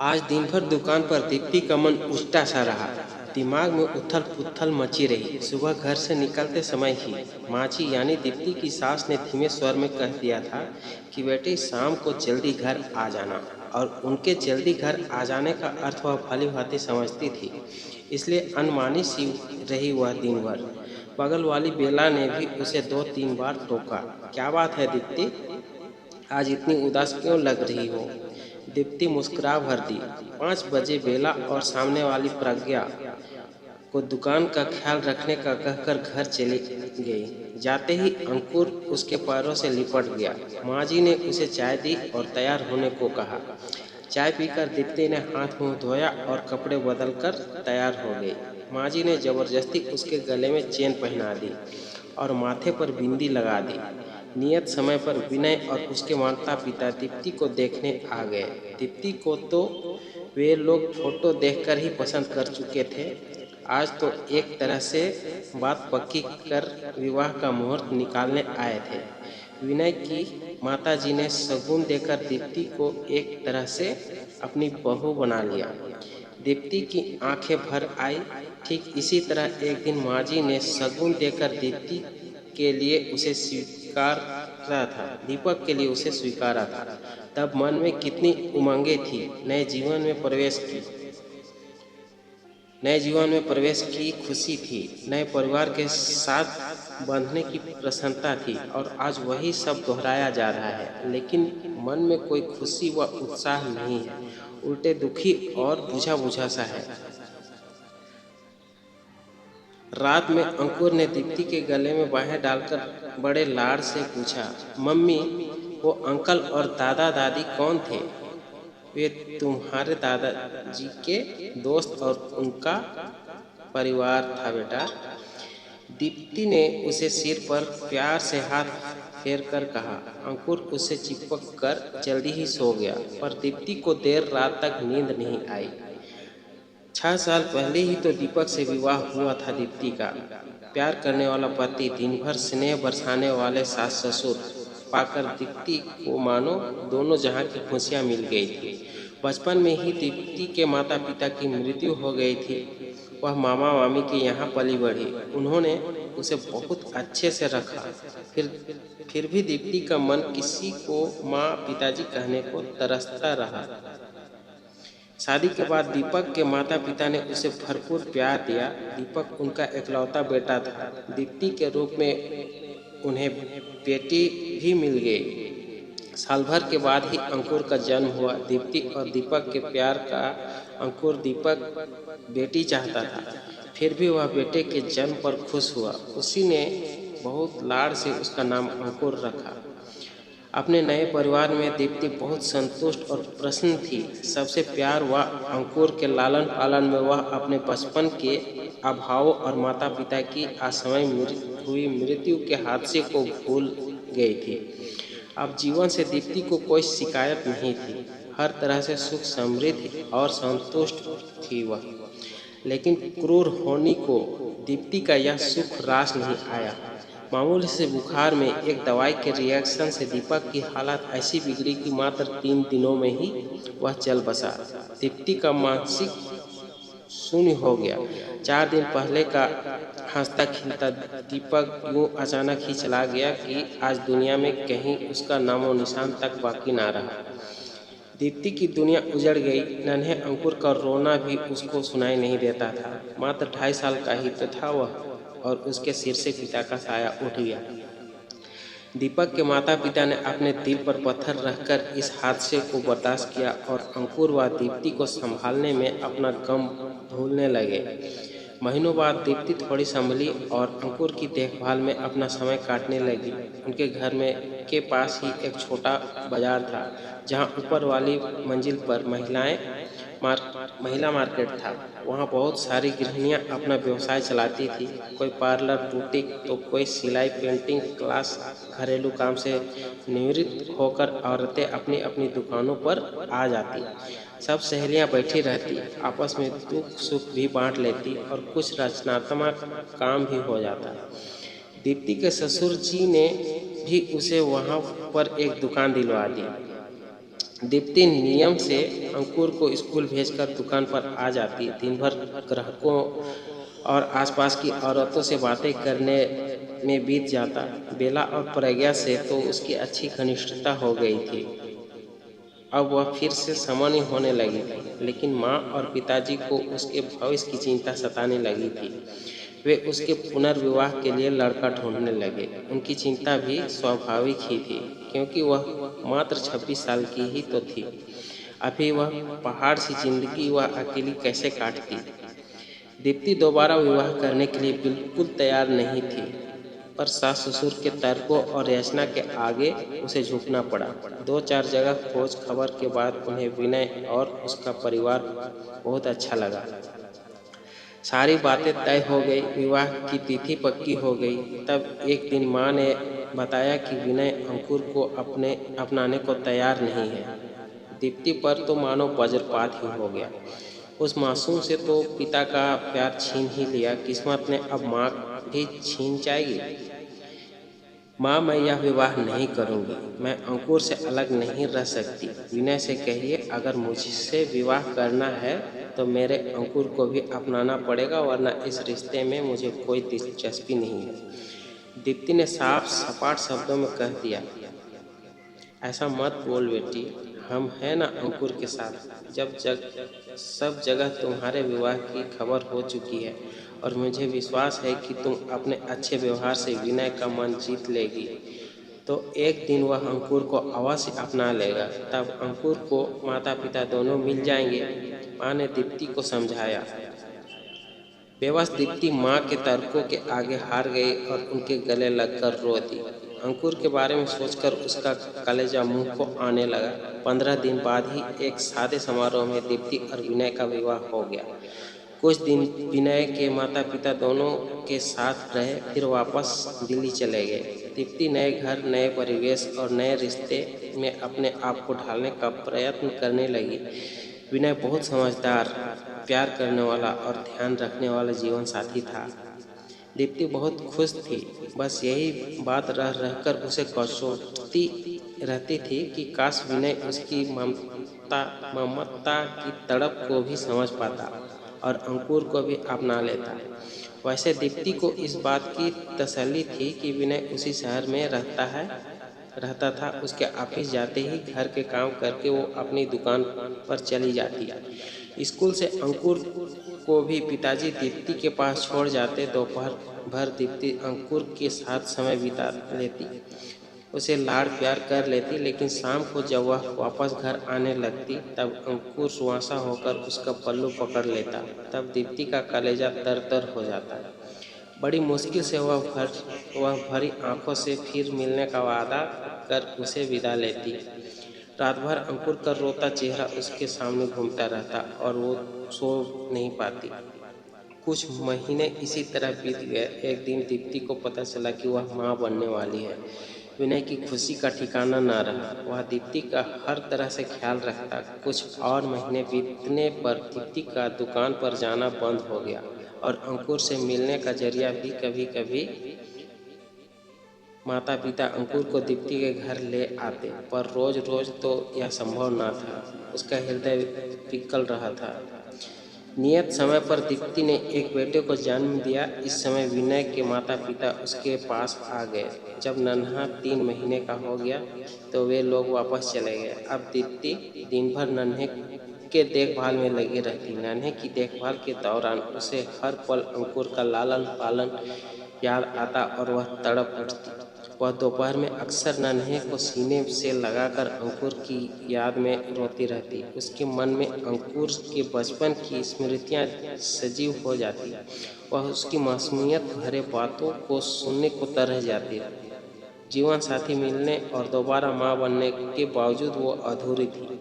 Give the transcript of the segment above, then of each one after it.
आज दिन भर दुकान पर दीप्ति का मन उल्टा सा रहा। दिमाग में उथल पुथल मची रही। सुबह घर से निकलते समय ही माची यानी दीप्ति की सास ने धीमे स्वर में कह दिया था कि बेटे शाम को जल्दी घर आ जाना। और उनके जल्दी घर आ जाने का अर्थ वह भली भांति समझती थी, इसलिए अनमानी सी रही वह दिन भर। बगल वाली बेला ने भी उसे 2-3 बार टोका, क्या बात है दीप्ति, आज इतनी उदास क्यों लग रही हो। दीप्ति मुस्कुरा भर दी। 5 बजे बेला और सामने वाली प्रज्ञा को दुकान का ख्याल रखने का कहकर घर चली गई। जाते ही अंकुर उसके पैरों से लिपट गया। माँ जी ने उसे चाय दी और तैयार होने को कहा। चाय पीकर दीप्ति ने हाथ मुंह धोया और कपड़े बदलकर तैयार हो गई। माँ जी ने जबरदस्ती उसके गले में चेन पहना दी और माथे पर बिंदी लगा दी। नियत समय पर विनय और उसके माता पिता दीप्ति को देखने आ गए। दीप्ति को तो वे लोग फोटो देखकर ही पसंद कर चुके थे। आज तो एक तरह से बात पक्की कर विवाह का मुहूर्त निकालने आए थे। विनय की माताजी ने शगुन देकर दीप्ति को एक तरह से अपनी बहू बना लिया। दीप्ति की आंखें भर आई। ठीक इसी तरह एक दिन माँ जी ने शगुन देकर दीप्ति के लिए उसे स्वीकारा था, दीपक के लिए उसे स्वीकारा था। तब मन में कितनी उमंगें थी। नए जीवन में प्रवेश की खुशी थी, नए परिवार के साथ बंधने की प्रसन्नता थी और आज वही सब दोहराया जा रहा है। लेकिन मन में कोई खुशी व उत्साह नहीं है, उल्टे दुखी और बुझा बुझा सा है। रात में अंकुर ने दीप्ति के गले में बाहें डालकर बड़े लाड़ से पूछा, मम्मी वो अंकल और दादा दादी कौन थे। वे तुम्हारे दादाजी के दोस्त और उनका परिवार था बेटा। दीप्ति ने उसे सिर पर प्यार से हाथ फेर कर कहा। अंकुर उससे चिपक कर जल्दी ही सो गया, पर दीप्ति को देर रात तक नींद नहीं आई। 6 साल पहले ही तो दीपक से विवाह हुआ था दीप्ति का। प्यार करने वाला पति, दिन भर स्नेह बरसाने वाले सास ससुर पाकर दीप्ति को मानो दोनों जहां की खुशियां मिल गई थी। बचपन में ही दीप्ति के माता पिता की मृत्यु हो गई थी। वह मामा मामी के यहाँ पली बढ़ी। उन्होंने उसे बहुत अच्छे से रखा। फिर भी दीप्ति का मन किसी को माँ पिताजी कहने को तरसता रहा। शादी के बाद दीपक के माता पिता ने उसे भरपूर प्यार दिया। दीपक उनका एकलौता बेटा था। दीप्ति के रूप में उन्हें बेटी भी मिल गई। साल भर के बाद ही अंकुर का जन्म हुआ। दीप्ति और दीपक के प्यार का अंकुर दीपक बेटी चाहता था, फिर भी वह बेटे के जन्म पर खुश हुआ। उसी ने बहुत लाड़ से उसका नाम अंकुर रखा। अपने नए परिवार में दीप्ति बहुत संतुष्ट और प्रसन्न थी। सबसे प्यार व अंकुर के लालन पालन में वह अपने बचपन के अभावों और माता पिता की असमय हुई मृत्यु के हादसे को भूल गई थी। अब जीवन से दीप्ति को कोई शिकायत नहीं थी। हर तरह से सुख समृद्धि और संतुष्ट थी वह। लेकिन क्रूर होनी को दीप्ति का यह सुख रास नहीं आया। मामूली से बुखार में एक दवाई के रिएक्शन से दीपक की हालत ऐसी बिगड़ी कि मात्र 3 दिनों में ही वह चल बसा। दीप्ति का मानसिक शून्य हो गया। 4 दिन पहले का हंसता खिलता दीपक यूं अचानक ही चला गया कि आज दुनिया में कहीं उसका नामो निशान तक बाकी ना रहा। दीप्ति की दुनिया उजड़ गई। नन्हे अंकुर का रोना भी उसको सुनाई नहीं देता था। मात्र 2.5 साल का ही तो था वह, और उसके सिर से पिता का साया उठ गया। दीपक के माता पिता ने अपने दिल पर पत्थर रखकर इस हादसे को बर्दाश्त किया और अंकुर व दीप्ति को संभालने में अपना गम भूलने लगे। महीनों बाद दीप्ति थोड़ी संभली और अंकुर की देखभाल में अपना समय काटने लगी। उनके घर में के पास ही एक छोटा बाजार था, जहां ऊपर वाली मंजिल पर महिला मार्केट था। वहां बहुत सारी गृहिणियां अपना व्यवसाय चलाती थी। कोई पार्लर, बुटीक तो कोई सिलाई, पेंटिंग क्लास। घरेलू काम से निवृत्त होकर औरतें अपनी अपनी दुकानों पर आ जाती। सब सहेलियां बैठी रहती, आपस में दुख सुख भी बांट लेती और कुछ रचनात्मक काम भी हो जाता। दीप्ति के ससुर जी ने भी उसे वहां पर एक दुकान दिलवा दी। दीप्ति नियम से अंकुर को स्कूल भेजकर दुकान पर आ जाती। दिन भर ग्राहकों और आसपास की औरतों से बातें करने में बीत जाता। बेला और प्रज्ञा से तो उसकी अच्छी घनिष्ठता हो गई थी। अब वह फिर से सामान्य होने लगी थी, लेकिन माँ और पिताजी को उसके भविष्य की चिंता सताने लगी थी। वे उसके पुनर्विवाह के लिए लड़का ढूंढने लगे। उनकी चिंता भी स्वाभाविक ही थी, क्योंकि वह मात्र 26 साल की ही तो थी। अभी वह पहाड़ सी जिंदगी वह अकेली कैसे काटती। दीप्ति दोबारा विवाह करने के लिए बिल्कुल तैयार नहीं थी, पर सास ससुर के तर्कों और याचना के आगे उसे झुकना पड़ा। 2-4 जगह खोज खबर के बाद उन्हें विनय और उसका परिवार बहुत अच्छा लगा। सारी बातें तय हो गई, विवाह की तिथि पक्की हो गई। तब एक दिन माँ ने बताया कि विनय अंकुर को अपनाने को तैयार नहीं है। दीप्ति पर तो मानो वज्रपात ही हो गया। उस मासूम से तो पिता का प्यार छीन ही लिया, किस्मत ने अब माँ भी छीन जाएगी। माँ, मैं यह विवाह नहीं करूँगी। मैं अंकुर से अलग नहीं रह सकती। विनय से कहिए, अगर मुझसे विवाह करना है तो मेरे अंकुर को भी अपनाना पड़ेगा, वरना इस रिश्ते में मुझे कोई दिलचस्पी नहीं है। दीप्ति ने साफ सपाट शब्दों में कह दिया। ऐसा मत बोल बेटी, हम हैं ना अंकुर के साथ। सब जगह तुम्हारे विवाह की खबर हो चुकी है और मुझे विश्वास है कि तुम अपने अच्छे व्यवहार से विनय का मन जीत लेगी, तो एक दिन वह अंकुर को अवश्य अपना लेगा। तब अंकुर को माता पिता दोनों मिल जाएंगे। माँ ने दीप्ति को समझाया। बेबस दीप्ति माँ के तर्कों के आगे हार गई और उनके गले लगकर रो दी। अंकुर के बारे में सोचकर उसका कलेजा मुंह को आने लगा। 15 दिन बाद ही एक सादे समारोह में दीप्ति और विनय का विवाह हो गया। कुछ दिन विनय के माता पिता दोनों के साथ रहे, फिर वापस दिल्ली चले गए। दीप्ति नए घर, नए परिवेश और नए रिश्ते में अपने आप को ढालने का प्रयत्न करने लगी। विनय बहुत समझदार, प्यार करने वाला और ध्यान रखने वाला जीवन साथी था। दीप्ति बहुत खुश थी। बस यही बात रह रहकर उसे कचोटती रहती थी कि काश विनय उसकी ममता की तड़प को भी समझ पाता और अंकुर को भी अपना लेता। वैसे दीप्ति को इस बात की तसल्ली थी कि विनय उसी शहर में रहता था। उसके ऑफिस जाते ही घर के काम करके वो अपनी दुकान पर चली जाती। स्कूल से अंकुर को भी पिताजी दीप्ति के पास छोड़ जाते। दोपहर भर दीप्ति अंकुर के साथ समय बिता लेती, उसे लाड़ प्यार कर लेती, लेकिन शाम को जब वह वापस घर आने लगती तब अंकुर सुहासा होकर उसका पल्लू पकड़ लेता। तब दीप्ति का कलेजा तर हो जाता। बड़ी मुश्किल से वह भरी आंखों से फिर मिलने का वादा कर उसे विदा लेती। रात भर अंकुर का रोता चेहरा उसके सामने घूमता रहता और वो सो नहीं पाती। कुछ महीने इसी तरह बीत गए। एक दिन दीप्ति को पता चला कि वह माँ बनने वाली है। विनय की खुशी का ठिकाना न रहा। वह दीप्ति का हर तरह से ख्याल रखता। कुछ और महीने बीतने पर दीप्ति का दुकान पर जाना बंद हो गया और अंकुर से मिलने का जरिया भी कभी कभी माता पिता अंकुर को दीप्ति के घर ले आते, पर रोज रोज तो यह संभव न था। उसका हृदय पिघल रहा था। नियत समय पर दीप्ति ने एक बेटे को जन्म दिया। इस समय विनय के माता पिता उसके पास आ गए। जब नन्हा 3 महीने का हो गया तो वे लोग वापस चले गए। अब दीप्ति दिन भर नन्हे के देखभाल में लगी रहती। नन्हे की देखभाल के दौरान उसे हर पल अंकुर का लालन पालन याद आता और वह तड़प उठती। वह दोपहर में अक्सर नन्हे को सीने से लगाकर अंकुर की याद में रोती रहती। उसके मन में अंकुर के बचपन की स्मृतियां सजीव हो जाती। वह उसकी मासूमियत भरे बातों को सुनने को तरह जाती। जीवन साथी मिलने और दोबारा माँ बनने के बावजूद वो अधूरी थी।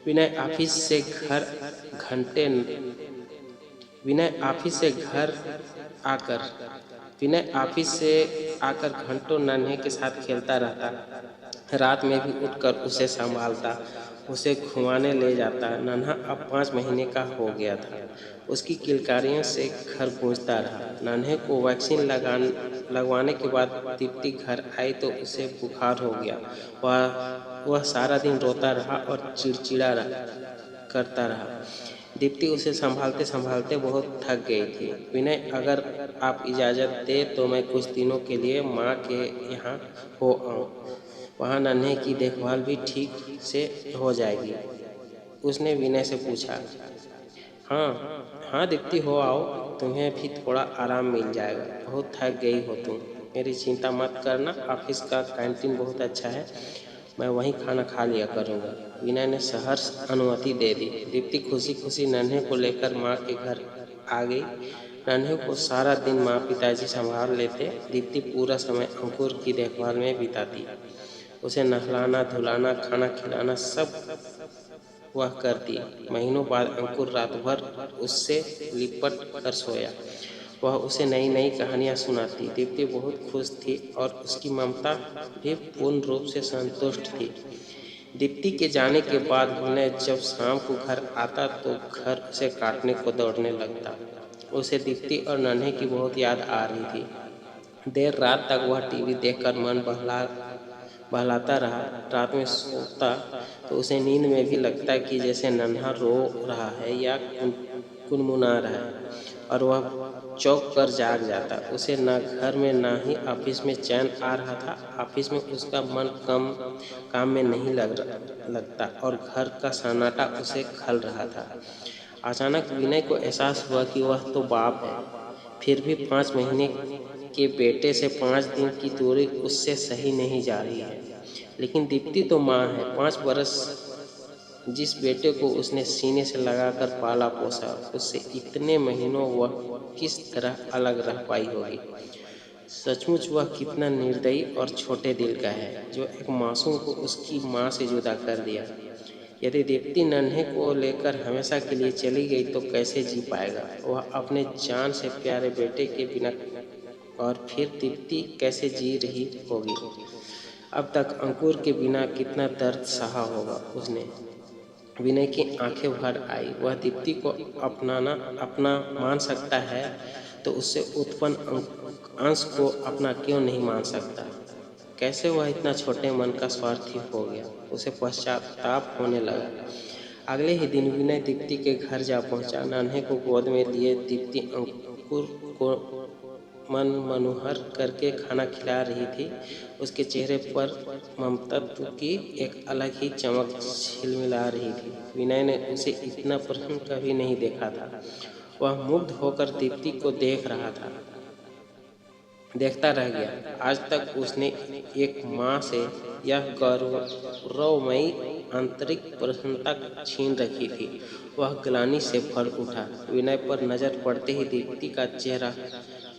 विनय ऑफिस से आकर घंटों नन्हे के साथ खेलता रहता। रात में भी उठकर उसे संभालता, उसे घुमाने ले जाता। नन्हा अब 5 महीने का हो गया था। उसकी किलकारियों से घर गूंजता रहा। नन्हे को वैक्सीन लगवाने के बाद दीप्ति घर आई तो उसे बुखार हो गया। वह वह सारा दिन रोता रहा और चिड़चिड़ा करता रहा। दीप्ति उसे संभालते संभालते बहुत थक गई थी। विनय, अगर आप इजाज़त दे तो मैं कुछ दिनों के लिए माँ के यहाँ हो आऊँ। वहाँ नन्हे की देखभाल भी ठीक से हो जाएगी। उसने विनय से पूछा। हाँ हाँ दीप्ति, हो आओ, तुम्हें भी थोड़ा आराम मिल जाएगा। बहुत थक गई हो तुम। मेरी चिंता मत करना, ऑफिस का कैंटीन बहुत अच्छा है, मैं वहीं खाना खा लिया करूँगा। विनय ने सहर्ष अनुमति दे दी। दीप्ति खुशी खुशी नन्हे को लेकर माँ के घर आ गई। नन्हे को सारा दिन माँ पिताजी संभाल लेते। दीप्ति पूरा समय अंकुर की देखभाल में बिताती। उसे नहलाना धुलाना खाना खिलाना सब वह करती। महीनों बाद अंकुर रात भर उससे लिपट कर सोया। वह उसे नई नई कहानियाँ सुनाती। दीप्ति बहुत खुश थी और उसकी ममता भी पूर्ण रूप से संतुष्ट थी। दीप्ति के जाने के बाद विनय जब शाम को घर आता तो घर उसे काटने को दौड़ने लगता। उसे दीप्ति और नन्हे की बहुत याद आ रही थी। देर रात तक वह टीवी देखकर मन बहलाता रहा। रात में सोता तो उसे नींद में भी लगता कि जैसे नन्हा रो रहा है या कुनमुना रहा है, और वह चौंक कर जाग जाता। उसे न घर में न ही ऑफिस में चैन आ रहा था। ऑफिस में उसका मन काम में नहीं लगता और घर का सन्नाटा उसे खल रहा था। अचानक विनय को एहसास हुआ कि वह तो बाप है, फिर भी 5 महीने के बेटे से 5 दिन की दूरी उससे सही नहीं जा रही है। लेकिन दीप्ति तो माँ है। 5 बरस जिस बेटे को उसने सीने से लगाकर पाला पोसा, उससे इतने महीनों वह किस तरह अलग रह पाई होगी। सचमुच वह कितना निर्दयी और छोटे दिल का है, जो एक मासूम को उसकी माँ से जुदा कर दिया। यदि दीप्ति नन्हे को लेकर हमेशा के लिए चली गई तो कैसे जी पाएगा वह अपने जान से प्यारे बेटे के बिना। और फिर दीप्ति कैसे जी रही होगी। अब तक अंकुर के बिना कितना दर्द सहा होगा उसने। विनय की आंखें भर आई। वह दीप्ति को अपना मान सकता है तो उससे उत्पन्न अंश को अपना क्यों नहीं मान सकता। कैसे वह इतना छोटे मन का स्वार्थी हो गया। उसे पश्चाताप होने लगा। अगले ही दिन विनय दीप्ति के घर जा पहुंचा। नन्हे को गोद में लिए दीप्ति अंकुर को मन मनोहर करके खाना खिला रही थी। उसके चेहरे पर ममतत्व की एक अलग ही चमक झिलमिला रही थी। विनय ने उसे इतना प्रसन्न कभी नहीं देखा था। वह मुग्ध होकर दीप्ति को देखता रह गया। आज तक उसने एक माँ से यह गौरवमयी आंतरिक प्रसन्नता छीन रखी थी। वह ग्लानि से भर उठा। विनय पर नजर पड़ते ही दीप्ति का चेहरा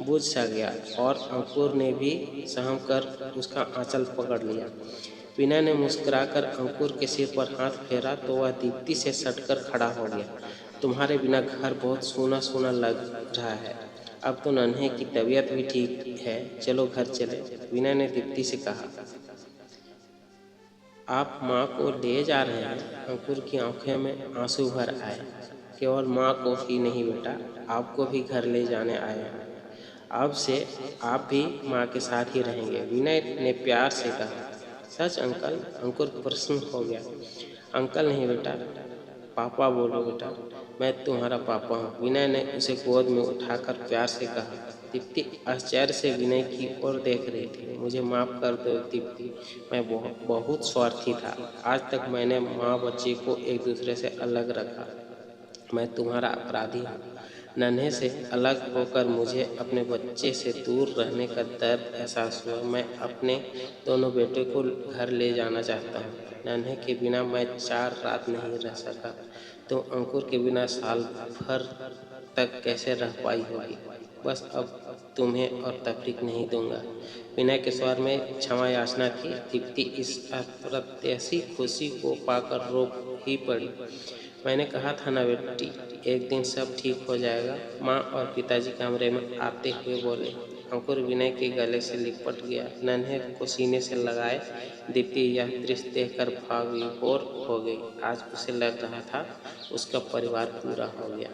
बुझ सा गया और अंकुर ने भी सहम कर उसका आंचल पकड़ लिया। विनय ने मुस्कुराकर अंकुर के सिर पर हाथ फेरा तो वह दीप्ति से सटकर खड़ा हो गया। तुम्हारे बिना घर बहुत सूना सूना लग रहा है। अब तो नन्हे की तबीयत भी ठीक है, चलो घर चले। विनय ने दीप्ति से कहा। आप माँ को ले जा रहे हैं? अंकुर की आंखों में आंसू भर आए। केवल माँ को ही नहीं बेटा, आपको भी घर ले जाने आए हैं। अब से आप भी माँ के साथ ही रहेंगे, विनय ने प्यार से कहा। सच अंकल? अंकुर प्रसन्न हो गया। अंकल नहीं बेटा, पापा बोलो बेटा, मैं तुम्हारा पापा हूँ, विनय ने उसे गोद में उठाकर प्यार से कहा। दीप्ति आश्चर्य से विनय की ओर देख रही थी। मुझे माफ़ कर दो दीप्ति, मैं बहुत स्वार्थी था। आज तक मैंने माँ बच्चे को एक दूसरे से अलग रखा। मैं तुम्हारा अपराधी हूँ। नन्हे से अलग होकर मुझे अपने बच्चे से दूर रहने का दर्द एहसास हुआ। मैं अपने दोनों बेटों को घर ले जाना चाहता हूँ। नन्हे के बिना मैं 4 रात नहीं रह सका, तो अंकुर के बिना साल भर तक कैसे रह पाई होगी। बस अब तुम्हें और तकलीफ नहीं दूंगा। विनय के स्वर में क्षमा याचना थी। दीप्ति इस अप्रत्याशित खुशी को पाकर रो ही पड़ी। मैंने कहा था ना बेटी, एक दिन सब ठीक हो जाएगा, माँ और पिताजी कमरे में आते हुए बोले। अंकुर विनय के गले से लिपट गया, नन्हे को सीने से लगाए। दीप्ति यह दृश्य देखकर भावविभोर हो गई। आज उसे लग रहा था उसका परिवार पूरा हो गया।